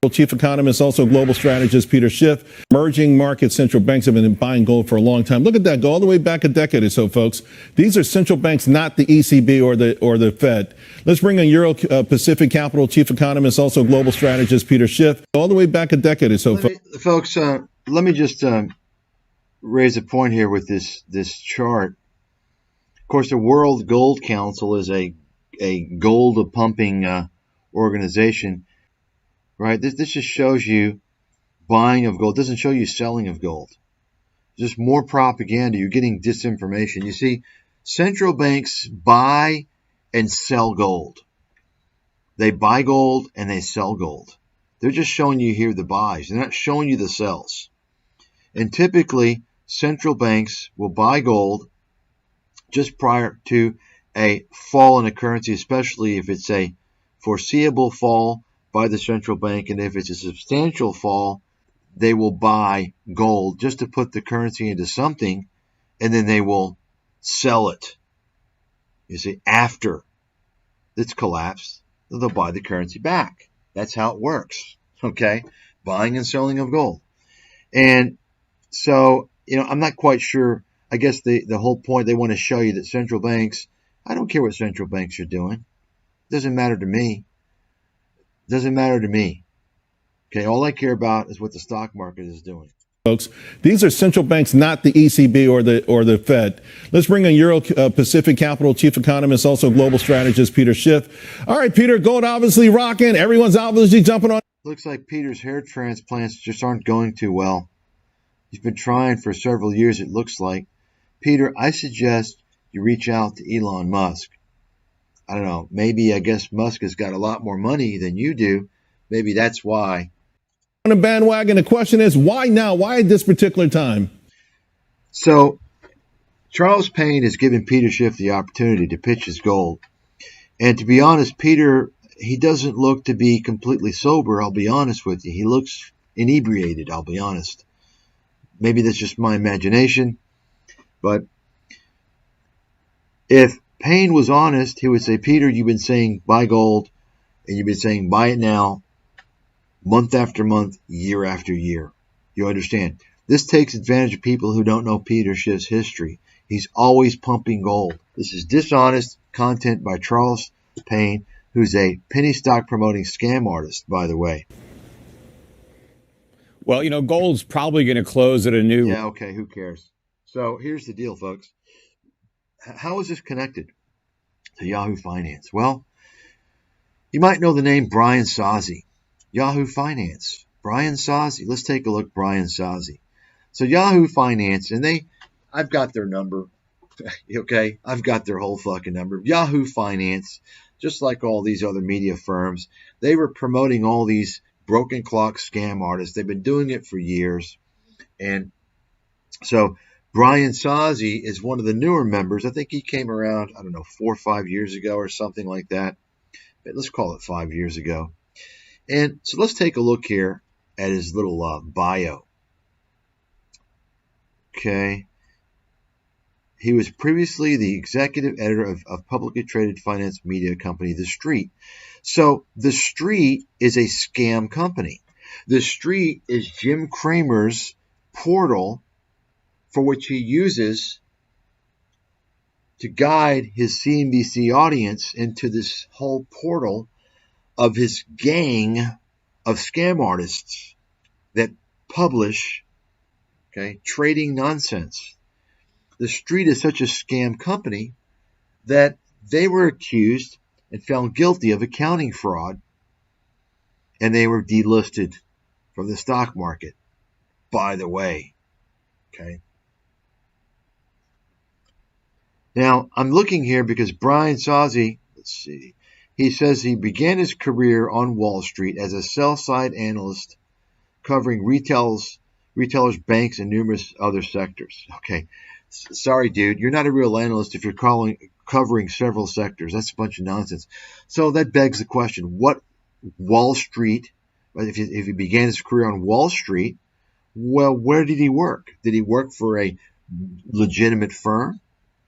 Chief economist, also global strategist Peter Schiff. Emerging market central banks have been buying gold for a long time. Look at that, go all the way back a decade or so, folks. These are central banks, not the ECB or the Fed. Let's bring in Euro Pacific Capital Chief economist, also global strategist Peter Schiff. All the way back a decade or so, folks. Let me just raise a point here with this chart. Of course, the World Gold Council is a gold pumping organization. Right, this just shows you buying of gold. It doesn't show you selling of gold. Just more propaganda. You're getting disinformation. You see, central banks buy and sell gold. They buy gold and they sell gold. They're just showing you here the buys. They're not showing you the sells. And typically, central banks will buy gold just prior to a fall in a currency, especially if it's a foreseeable fall by the central bank, and if it's a substantial fall, they will buy gold just to put the currency into something, and then they will sell it. You see, after it's collapsed, they'll buy the currency back. That's how it works, okay? Buying and selling of gold. And so, I'm not quite sure. I guess the whole point, they want to show you that central banks, I don't care what central banks are doing. It doesn't matter to me. Doesn't matter to me. Okay, all I care about is what the stock market is doing. Folks, these are central banks, not the ECB or the Fed. Let's bring in Euro Pacific Capital Chief economist, also global strategist Peter Schiff. All right, Peter, gold obviously rocking. Everyone's obviously jumping on. Looks like Peter's hair transplants just aren't going too well. He's been trying for several years, it looks like. Peter, I suggest you reach out to Elon Musk. I don't know, maybe I guess Musk has got a lot more money than you do. Maybe that's why. On the bandwagon, the question is, why now? Why at this particular time? So, Charles Payne has given Peter Schiff the opportunity to pitch his gold. And to be honest, Peter, he doesn't look to be completely sober, I'll be honest with you. He looks inebriated, I'll be honest. Maybe that's just my imagination. But if Payne was honest, he would say, Peter, you've been saying buy gold, and you've been saying buy it now, month after month, year after year. You understand? This takes advantage of people who don't know Peter Schiff's history. He's always pumping gold. This is dishonest content by Charles Payne, who's a penny stock promoting scam artist, by the way. Well, gold's probably going to close at a new... Yeah, okay, who cares? So here's the deal, folks. How is this connected to Yahoo Finance? Well, you might know the name Brian Sozzi. Yahoo Finance. Brian Sozzi. Let's take a look, Brian Sozzi. So Yahoo Finance, and I've got their number. Okay? I've got their whole fucking number. Yahoo Finance, just like all these other media firms, they were promoting all these broken clock scam artists. They've been doing it for years. And so Brian Sozzi is one of the newer members. I think he came around, 4 or 5 years ago or something like that. Let's call it 5 years ago. And so let's take a look here at his little bio. Okay. He was previously the executive editor of publicly traded finance media company, The Street. So The Street is a scam company. The Street is Jim Cramer's portal for which he uses to guide his CNBC audience into this whole portal of his gang of scam artists that publish, trading nonsense. The Street is such a scam company that they were accused and found guilty of accounting fraud, and they were delisted from the stock market, by the way. Okay. Now, I'm looking here because Brian Sozzi, let's see, he says he began his career on Wall Street as a sell-side analyst covering retailers, banks, and numerous other sectors. Okay, sorry, dude, you're not a real analyst if you're covering several sectors. That's a bunch of nonsense. So that begs the question, what Wall Street, if he began his career on Wall Street, well, where did he work? Did he work for a legitimate firm?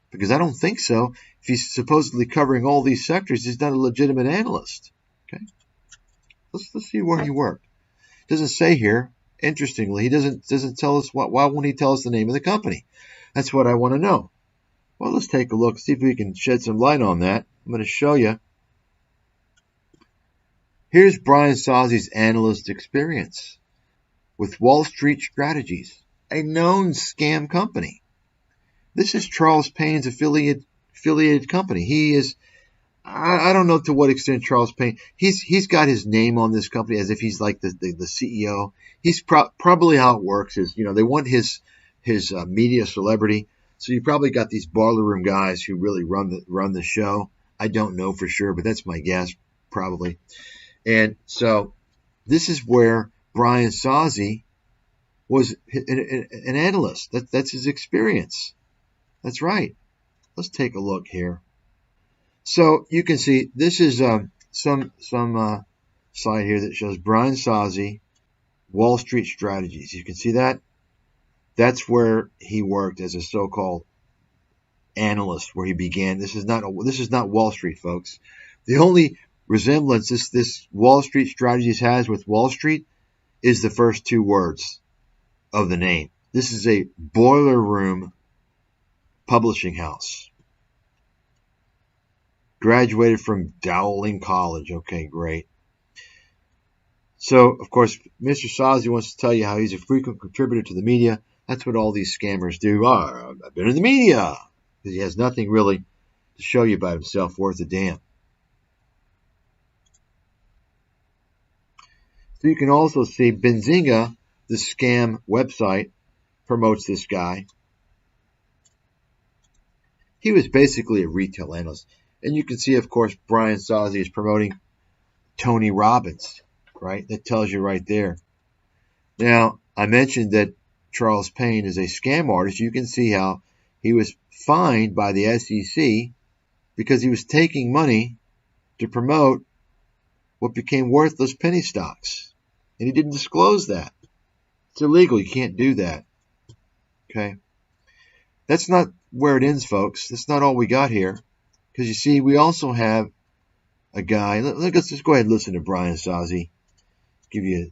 Because I don't think so. If he's supposedly covering all these sectors, he's not a legitimate analyst. Okay, let's see where he worked. Doesn't say here. Interestingly, he doesn't tell us why won't he tell us the name of the company? That's what I want to know. Well, let's take a look, see if we can shed some light on that. I'm going to show you. Here's Brian Sozzi's analyst experience with Wall Street Strategies, a known scam company. This is Charles Payne's affiliated company. He is, I don't know to what extent Charles Payne, he's got his name on this company as if he's like the CEO. He's probably how it works is, they want his media celebrity. So you probably got these boiler room guys who really run the show. I don't know for sure, but that's my guess, probably. And so this is where Brian Sozzi was an analyst. That's his experience. That's right. Let's take a look here. So you can see this is some slide here that shows Brian Sozzi, Wall Street Strategies. You can see that. That's where he worked as a so-called analyst, where he began. This is not Wall Street, folks. The only resemblance this Wall Street Strategies has with Wall Street is the first two words of the name. This is a boiler room publishing house. Graduated from Dowling College. Okay, great. So, of course, Mr. Sozzi wants to tell you how he's a frequent contributor to the media. That's what all these scammers do. Oh, I've been in the media. Because he has nothing really to show you about himself worth a damn. So you can also see Benzinga, the scam website, promotes this guy. He was basically a retail analyst. And you can see, of course, Brian Sozzi is promoting Tony Robbins, right? That tells you right there. Now, I mentioned that Charles Payne is a scam artist. You can see how he was fined by the SEC because he was taking money to promote what became worthless penny stocks. And he didn't disclose that. It's illegal. You can't do that. Okay? That's not where it ends, folks. That's not all we got here. Because you see, we also have a guy. Let's just go ahead and listen to Brian Sozzi. Give you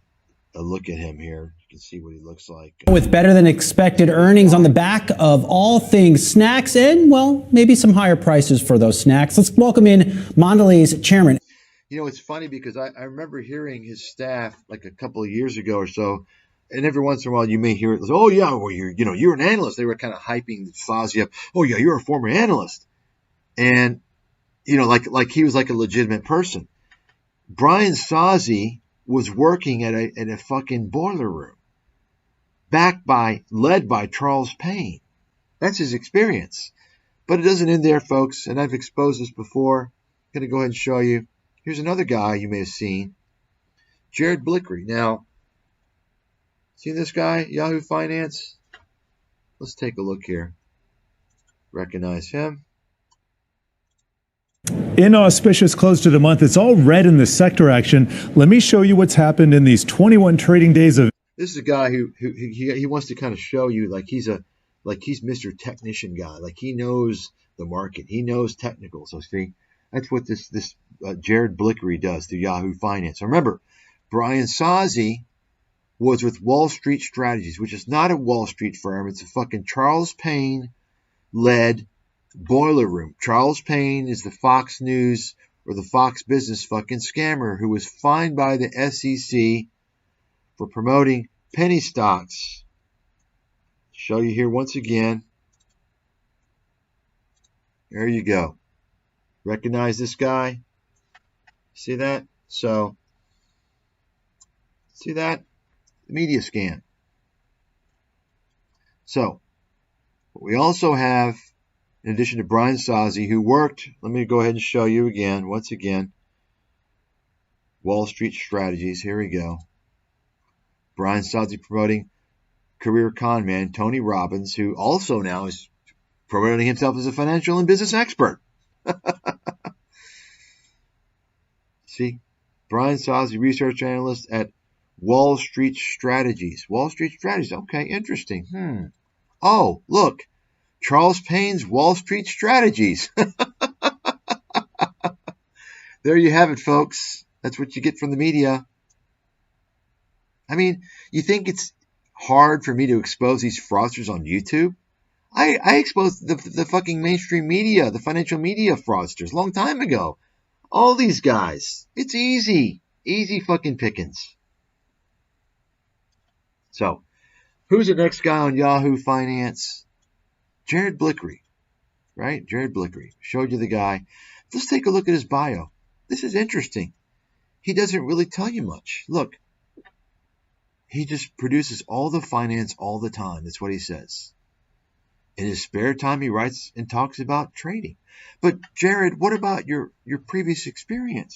a look at him here. You can see what he looks like. With better than expected earnings on the back of all things snacks and, well, maybe some higher prices for those snacks. Let's welcome in Mondelez chairman. It's funny because I remember hearing his staff like a couple of years ago or so, and every once in a while you may hear it. Oh yeah, well you're an analyst. They were kind of hyping Sozzi up. Oh yeah, you're a former analyst, and like he was like a legitimate person. Brian Sozzi was working at a fucking boiler room, led by Charles Payne. That's his experience. But it doesn't end there, folks. And I've exposed this before. I'm going to go ahead and show you. Here's another guy you may have seen, Jared Blickre. Now, see this guy, Yahoo Finance? Let's take a look here. Recognize him. Inauspicious close to the month. It's all red in the sector action. Let me show you what's happened in these 21 trading days of. This is a guy who wants to kind of show you like he's Mr. Technician guy. Like he knows the market. He knows technical. So see, that's what this Jared Blickre does to Yahoo Finance. Remember, Brian Sozzi was with Wall Street Strategies, which is not a Wall Street firm. It's a fucking Charles Payne-led boiler room. Charles Payne is the Fox News or the Fox Business fucking scammer who was fined by the SEC for promoting penny stocks. Show you here once again. There you go. Recognize this guy? See that? So, see that? The media scam. So, we also have, in addition to Brian Sozzi, who worked, let me go ahead and show you again, once again, Wall Street Strategies. Here we go. Brian Sozzi promoting career con man Tony Robbins, who also now is promoting himself as a financial and business expert. See, Brian Sozzi, research analyst at Wall Street Strategies. Wall Street Strategies. Okay, interesting. Oh, look, Charles Payne's Wall Street Strategies. There you have it, folks. That's what you get from the media. I mean, you think it's hard for me to expose these fraudsters on YouTube? I exposed the fucking mainstream media, the financial media fraudsters a long time ago. All these guys. It's easy. Easy fucking pickings. So, who's the next guy on Yahoo Finance? Jared Blickre. Right? Jared Blickre. Showed you the guy. Let's take a look at his bio. This is interesting. He doesn't really tell you much. Look. He just produces all the finance all the time. That's what he says. In his spare time, he writes and talks about trading. But, Jared, what about your previous experience?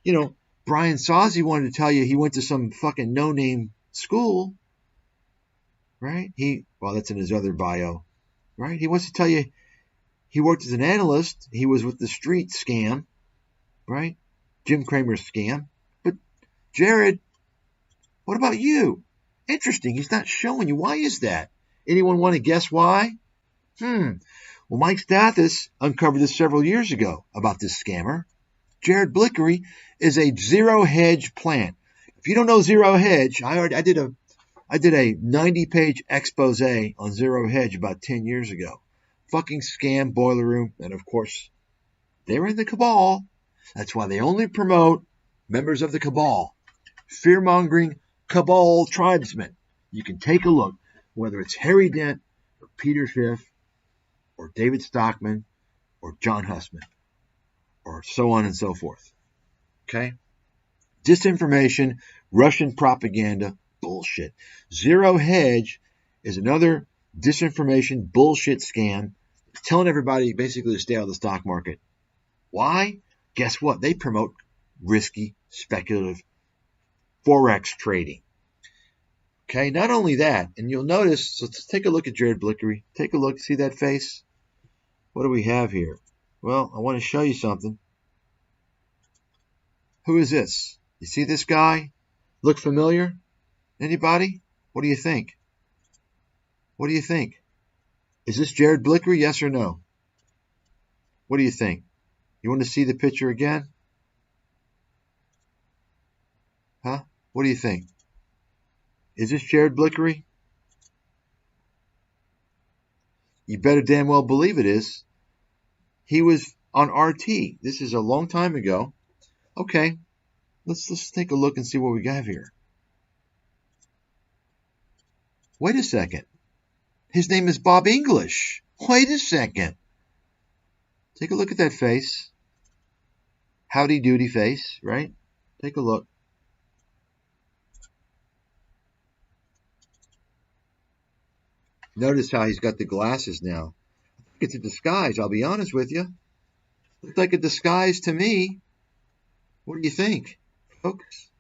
You know, Brian Sozzi wanted to tell you he went to some fucking no-name school. Right? Well, that's in his other bio. Right? He wants to tell you he worked as an analyst. He was with the street scam. Right? Jim Cramer's scam. But, Jared, what about you? Interesting. He's not showing you. Why is that? Anyone want to guess why? Well, Mike Stathis uncovered this several years ago about this scammer. Jared Blickre is a zero hedge plan. If you don't know zero hedge, I did a 90-page expose on zero hedge about 10 years ago. Fucking scam, boiler room, and of course, they're in the cabal. That's why they only promote members of the cabal. Fear-mongering cabal tribesmen. You can take a look, whether it's Harry Dent or Peter Schiff or David Stockman or John Hussman or so on and so forth. Okay? Disinformation, Russian propaganda, bullshit. Zero hedge is another disinformation bullshit scam. It's telling everybody basically to stay out of the stock market. Why? Guess what? They promote risky, speculative Forex trading. Okay, not only that, and you'll notice, so let's take a look at Jared Blickre. Take a look, see that face? What do we have here? Well, I want to show you something. Who is this? You see this guy? Look familiar? Anybody? What do you think? What do you think? Is this Jared Blickre, yes or no? What do you think? You want to see the picture again? Huh? What do you think? Is this Jared Blickre? You better damn well believe it is. He was on RT. This is a long time ago. Okay, let's take a look and see what we got here. Wait a second. His name is Bob English. Wait a second. Take a look at that face. Howdy doody face, right? Take a look. Notice how he's got the glasses now. I think it's a disguise, I'll be honest with you. Looks like a disguise to me. What do you think, folks?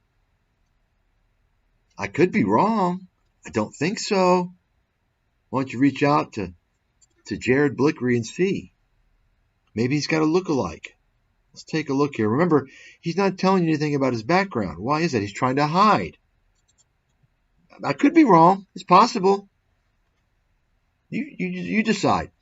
I could be wrong. I don't think so. Why don't you reach out to Jared Blickre and see? Maybe he's got a look-alike. Let's take a look here. Remember, he's not telling you anything about his background. Why is that? He's trying to hide. I could be wrong. It's possible. You decide.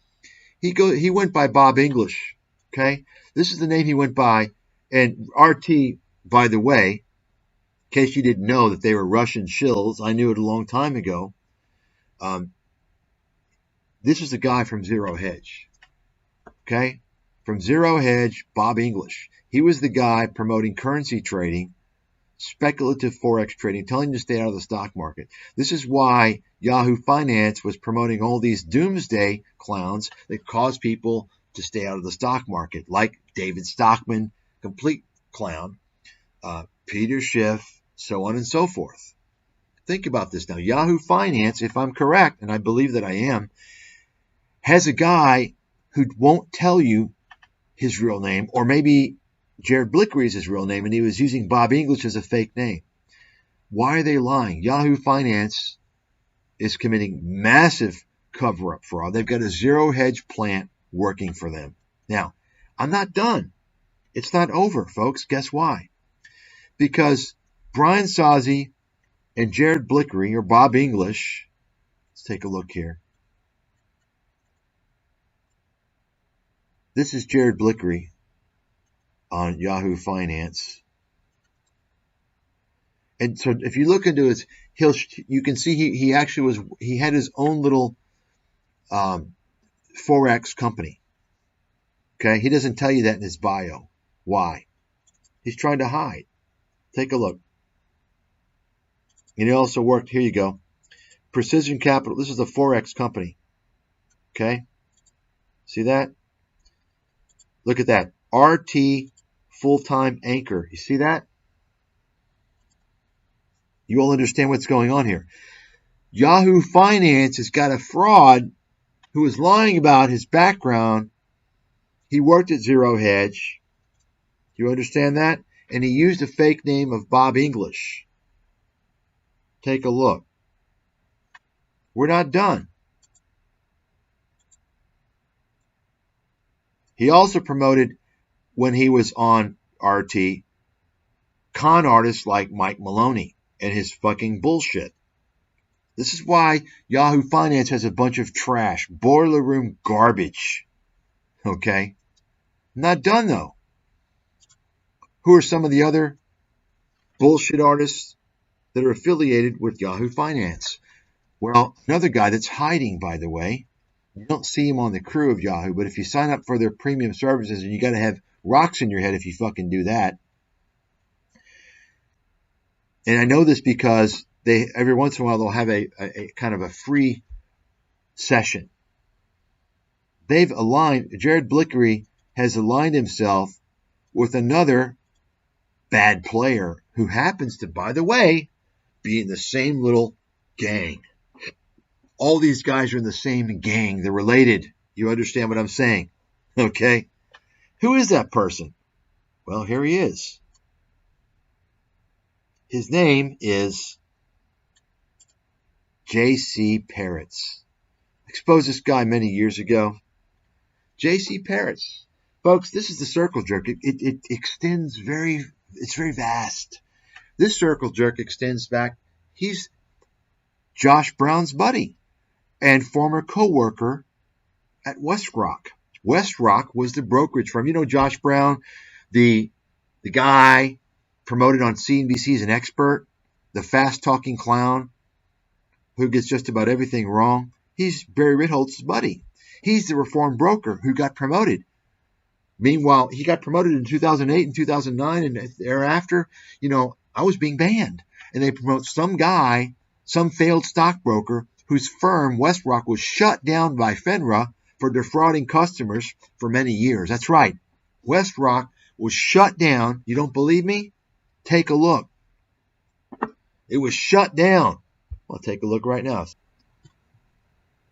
He went by Bob English. Okay? This is the name he went by. And RT, by the way, in case you didn't know that they were Russian shills, I knew it a long time ago. This is the guy from Zero Hedge. Okay? From Zero Hedge, Bob English. He was the guy promoting currency trading, speculative Forex trading, telling you to stay out of the stock market. This is why Yahoo Finance was promoting all these doomsday clowns that cause people to stay out of the stock market, like David Stockman, complete clown, Peter Schiff, so on and so forth. Think about this now. Yahoo Finance, if I'm correct, and I believe that I am, has a guy who won't tell you his real name, or maybe Jared Blickre is his real name, and he was using Bob English as a fake name. Why are they lying? Yahoo Finance is committing massive cover-up fraud. They've got a zero hedge plant working for them. Now, I'm not done. It's not over, folks. Guess why? Because Brian Sozzi and Jared Blickre, or Bob English, let's take a look here. This is Jared Blickre on Yahoo Finance. And so if you look into his, you can see he had his own little Forex company. Okay, he doesn't tell you that in his bio. Why? He's trying to hide. Take a look. And he also worked, here you go, Precision Capital. This is a Forex company. Okay, see that? Look at that. RT full-time anchor. You see that? You all understand what's going on here. Yahoo Finance has got a fraud who is lying about his background. He worked at Zero Hedge. Do you understand that? And he used a fake name of Bob English. Take a look. We're not done. He also promoted, when he was on RT, con artists like Mike Maloney and his fucking bullshit. This is why Yahoo Finance has a bunch of trash, boiler room garbage. Okay? Not done, though. Who are some of the other bullshit artists that are affiliated with Yahoo Finance? Well, another guy that's hiding, by the way. You don't see him on the crew of Yahoo, but if you sign up for their premium services, and you got to have rocks in your head if you fucking do that. And I know this because they every once in a while they'll have a kind of a free session. They've aligned, Jared Blickre has aligned himself with another bad player who happens to, by the way, be in the same little gang. All these guys are in the same gang. They're related. You understand what I'm saying? Okay? Who is that person? Well, here he is. His name is J.C. Peretz. Exposed this guy many years ago. J.C. Peretz. Folks, this is the circle jerk. It extends it's very vast. This circle jerk extends back. He's Josh Brown's buddy and former co-worker at WestRock. WestRock was the brokerage firm. You know Josh Brown, the guy promoted on CNBC as an expert, the fast-talking clown who gets just about everything wrong. He's Barry Ritholtz's buddy. He's the reformed broker who got promoted. Meanwhile, he got promoted in 2008 and 2009, and thereafter, I was being banned. And they promote some guy, some failed stockbroker, whose firm, WestRock, was shut down by FINRA for defrauding customers for many years. That's right. WestRock was shut down. You don't believe me? Take a look. It was shut down. Well, take a look right now.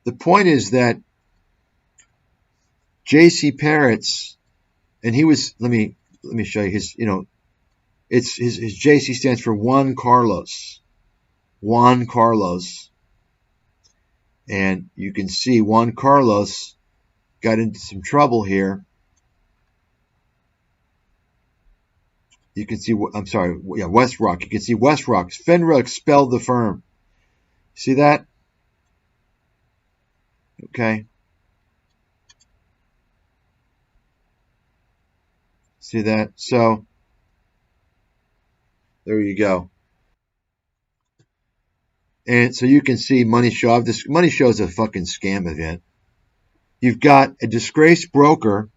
The point is that J.C. Peretz, and he was, let me show you his, it's his J.C. stands for Juan Carlos. Juan Carlos. And you can see Juan Carlos got into some trouble here. You can see, WestRock. You can see WestRock. FINRA expelled the firm. See that? Okay. See that? So, there you go. And so you can see Money Show. This Money Show is a fucking scam event. You've got a disgraced broker,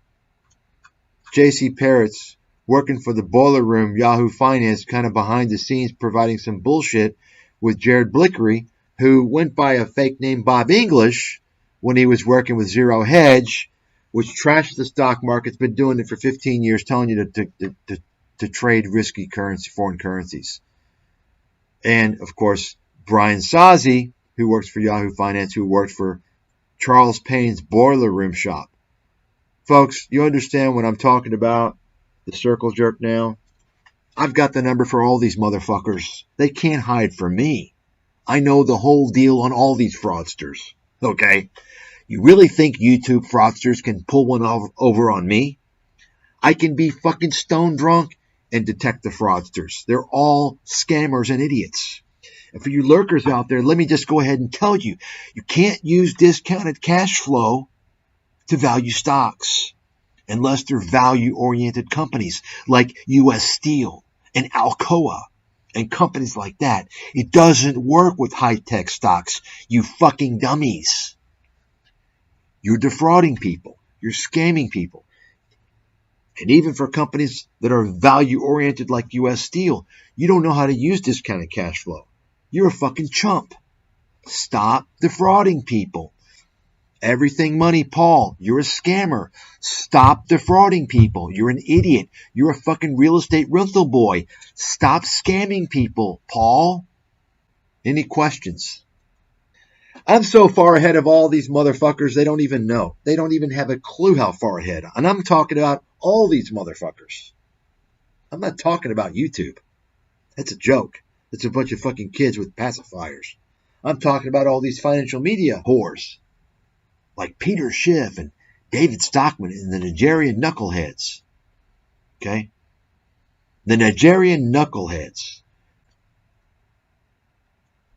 J.C. Peretz, working for the boiler room, Yahoo Finance, kind of behind the scenes, providing some bullshit with Jared Blickre, who went by a fake name Bob English when he was working with Zero Hedge, which trashes the stock market. It's been doing it for 15 years, telling you to trade risky currency, foreign currencies. And, of course, Brian Sozzi, who works for Yahoo Finance, who worked for Charles Payne's boiler room shop. Folks, you understand what I'm talking about? The circle jerk now? I've got the number for all these motherfuckers. They can't hide from me. I know the whole deal on all these fraudsters. Okay? You really think YouTube fraudsters can pull one over on me? I can be fucking stone drunk and detect the fraudsters. They're all scammers and idiots. And for you lurkers out there, let me just go ahead and tell you, you can't use discounted cash flow to value stocks unless they're value-oriented companies like U.S. Steel and Alcoa and companies like that. It doesn't work with high-tech stocks, you fucking dummies. You're defrauding people. You're scamming people. And even for companies that are value-oriented like U.S. Steel, you don't know how to use discounted cash flow. You're a fucking chump. Stop defrauding people. Everything Money Paul, you're a scammer. Stop defrauding people. You're an idiot. You're a fucking real estate rental boy. Stop scamming people, Paul. Any questions? I'm so far ahead of all these motherfuckers, they don't even know. They don't even have a clue how far ahead. And I'm talking about all these motherfuckers. I'm not talking about YouTube. That's a joke. That's a bunch of fucking kids with pacifiers. I'm talking about all these financial media whores, like Peter Schiff and David Stockman and the Nigerian knuckleheads. Okay? The Nigerian knuckleheads.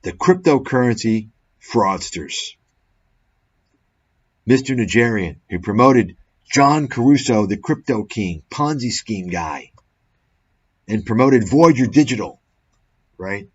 The cryptocurrency fraudsters. Mr. Nigerian, who promoted John Caruso, the crypto king, Ponzi scheme guy, and promoted Voyager Digital, right?